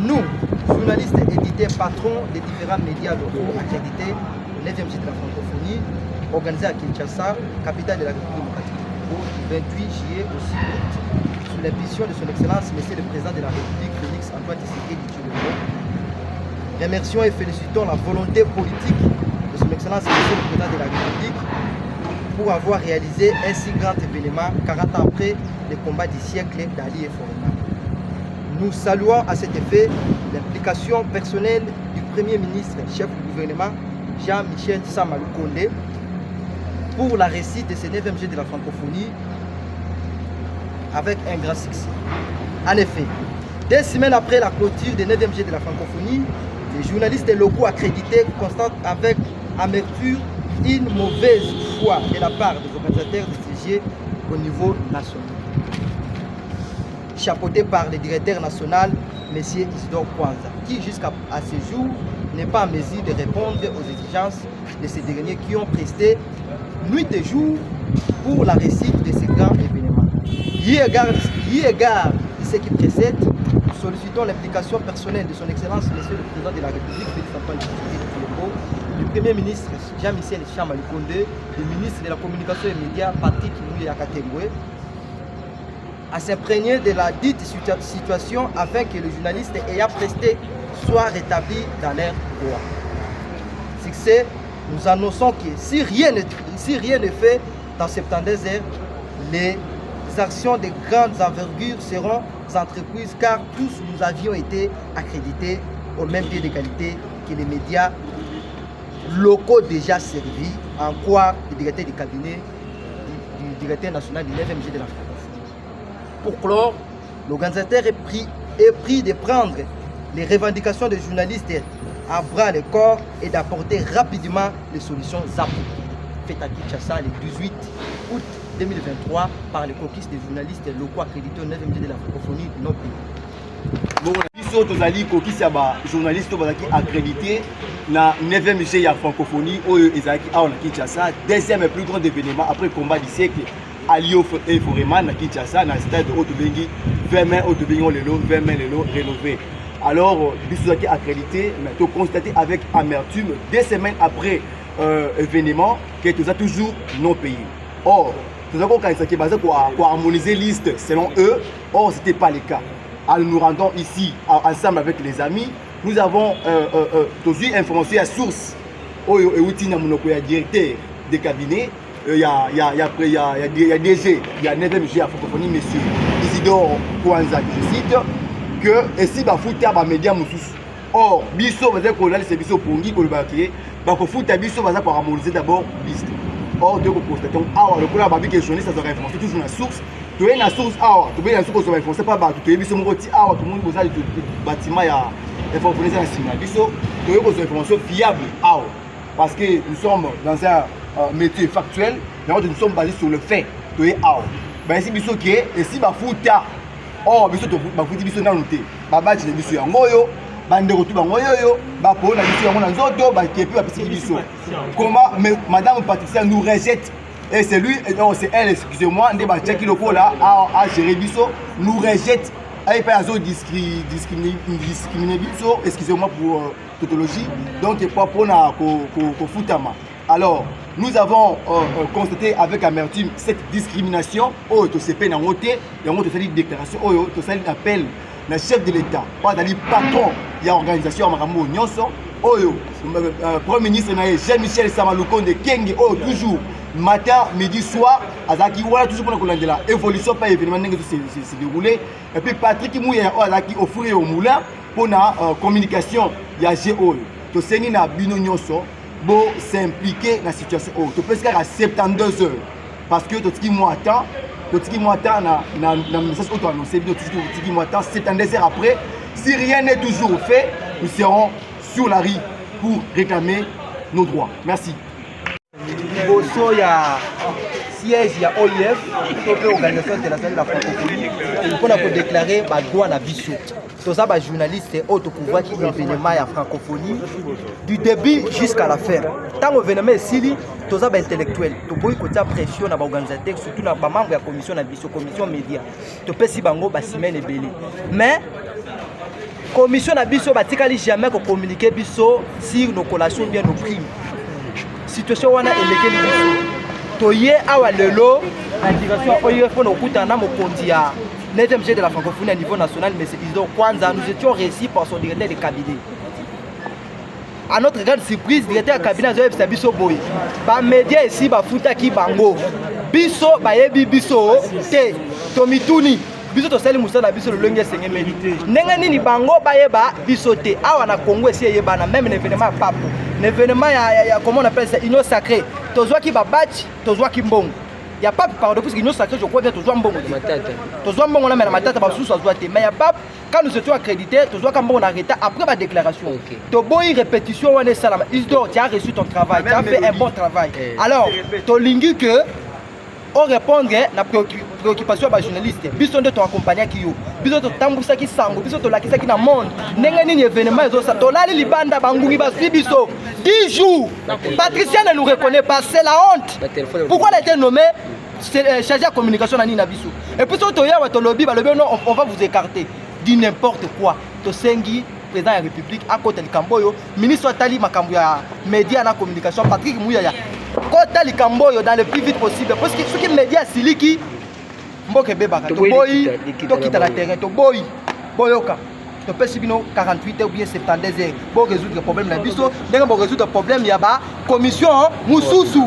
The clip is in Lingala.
Nous, journalistes, éditeurs, patrons des différents médias locaux accrédités au 9e jour de la francophonie, organisé à Kinshasa, capitale de la République démocratique du Congo, du 28 juillet au 6 août, sous l'impulsion de son Excellence, Monsieur le Président de la République, Félix Antoine Tshisekedi Tshilombo. Remercions et félicitons la volonté politique de son Excellence, Monsieur le Président de la République, pour avoir réalisé un si grand événement 40 ans après les combats du siècle d'Ali et Fourima. Nous saluons à cet effet l'implication personnelle du Premier ministre, chef du gouvernement, Jean-Michel Sama Lukonde, pour la réussite de ce 9e jeu de la francophonie avec un grand succès. En effet, 2 semaines après la clôture des 9e jeu de la francophonie, les journalistes locaux accrédités constatent avec amertume une mauvaise foi de la part des organisateurs de ces jeux au niveau national. Chapeauté par le directeur national, M. Isidore Kwanza, qui jusqu'à ce jour n'est pas en mesure de répondre aux exigences de ces derniers qui ont presté nuit et jour pour la réussite de ces grands événements. Y égard de ce qui précède, nous sollicitons l'implication personnelle de son Excellence, M. le Président de la République, Félix Antoine Tshisekedi Tshilombo, du Premier ministre Jean-Michel Sama Lukonde, du ministre de la Communication et des Médias, Patrick Muyaya Katembwe, à s'imprégner de la dite situation afin que les journalistes ayant presté soient rétablis dans leurs droits. Succès, nous annonçons que si rien n'est fait dans 72 heures, les actions de grandes envergures seront entreprises car tous nous avions été accrédités au même pied d'égalité que les médias locaux déjà servis, en quoi le directeur du cabinet du directeur national du 9e G de la francophonie. Pour clore, l'organisateur est pris de prendre les revendications des journalistes à bras le corps et d'apporter rapidement les solutions appropriées. Fait à Kinshasa le 18 août 2023 par les caucus des journalistes locaux accrédités au 9e de la francophonie de nos pays. Bon, biso tozali caucus ya ba journalistes bazaki accrédité na 9e de la francophonie oyo ezaki awa na Kinshasa, deuxième plus grand événement après le combat du siècle Ali et Fourima na Kinshasa na stade de Haute-Bengi 20 mai Haute-Bengi lelo 20 mai lelo rénové. Alors biso tozaki accrédité mais to constaté avec amertume 2 semaines après événement que tu as toujours non payé. Or, nous avons harmoniser liste selon eux. Or, ce n'était pas le cas. Alors, nous rendons ici, ensemble avec les amis, nous avons toujours information à source. Il y a directeur des cabinets, il y a DG, il y a 9e G à francophonie, monsieur Isidore Kwanza, je cite, que ici, il faut avoir des médias. Or, biso va dire que c'est biso pongi pour le baquet, bah faut foutre biso va dire harmoniser d'abord liste. Or, de constatons, ah le couleur babi que journaliste ça doit référencer toujours la source. Tu es la source, ah tu es la source sur référencer pas tu es biso mon petit ah tout le monde vous a le bâtiment ya information dans signal biso tu es besoin d'information fiable ah parce que nous sommes dans un métier factuel, mais nous sommes basés sur le fait. Tu es ah ben ici biso qui est et si ba fouta oh biso to ba fouti biso na noté ba bâti biso yango yo bandeko tu bango yoyo ba po na biso yango na nzoto ba kepi ba pisi biso comment madame Patricia nous rejette et c'est lui non c'est elle excusez-moi ndé ba check loko là à gérer biso nous rejette ay pas azo discriminer biso excusez-moi pour tautologie donc pas pour na ko futama. Alors nous avons constaté avec amertume cette discrimination oh to CP na ngoté yango to sali déclaration oh to sali appel le chef de l'État, pas d'aller patron, il y a organisation à Marambo Nyonso, Oyo, Premier ministre Jean-Michel Sama Lukonde Kenge, oh toujours, matin, midi, soir, Azaki, voilà toujours pour la évolution, pas événement s'est déroulé. Et puis Patrick Mouya, Azaki, offrir au moulin pour la communication, il y a GO. To Seni na Bino Nyonso, beau s'impliquer dans la situation. Oh, tu peux se faire à 72 heures, parce que tout ce qui m'attend, na message auto annoncé vidéo tout ce qui m'attend 72 heures après si rien n'est toujours fait nous serons sur la rue pour réclamer nos droits. Merci. Bosso ya siège ya OIF pour l'organisation internationale de la francophonie pour la déclarer ba droit na biso tous ça ba journaliste auto pouvoir qui événement ya francophonie du début jusqu'à la fin tant événement sili tous ça ba intellectuel to boy côté pression na ba organisateur surtout na ba membre ya commission na biso commission média to pesi bango ba semaine ebele mais commission na biso batikali jamais ko communiquer biso sur nos collations bien nos crimes. Situation wana elekeli biso. Toye awa lelo la direction oyo fona okuta na mokonzi ya 9e G de la francophonie à niveau national mais c'est Isidore Kwanza, nous étions reçus par son directeur de cabinet. À notre grande surprise, directeur de cabinet a biso boy. Ba média ici ba futa ki bango. Biso ba yebi biso te tomituni. Biso to sali musala biso le longue sengé mérité. Nenga nini bango ba yeba biso te. Awa na Congo esi yeba na même événement papo. L'événement ya comment on appelle ça union sacrée. Tozwa ki ba batch, tozwa ki mbongo. Il y a pas pardon parce que union sacrée je crois bien tozwa mbongo. Tozwa mbongo na matata ba sous tozwa te. Mais il y a pas quand nous étions accrédités, tozwa ka mbongo na arrêté après ma déclaration. To boy répétition wana salama. Isidore, tu as reçu ton travail, tu as fait un bon travail. Alors, to lingi que on répondre na préoccupation ba journaliste. Biso ndo to accompagner ki yo. Biso to tambusa ki sango, biso to lakisa ki na monde. Nenga nini événement ezo sa to lali libanda bangungi ba biso 10 jours. Patricia ne nous reconnaît pas, c'est la honte. Pourquoi elle a été nommée chargée de communication na nina biso? Et puis to ya wa to lobby ba lobby non on va vous écarter. Dit n'importe quoi. To sengi président de la République à côté de Kamboyo, ministre Tali Makambo ya média na communication Patrick Mouyaya. Côté de Kamboyo dans le plus vite possible parce que ce qui média siliki mboke bebaka to boy to kita la terrain to boy boyoka to pesi bino 48 ou bien 72 heures pour résoudre le problème na biso ndenge pour résoudre le problème ya ba commission mususu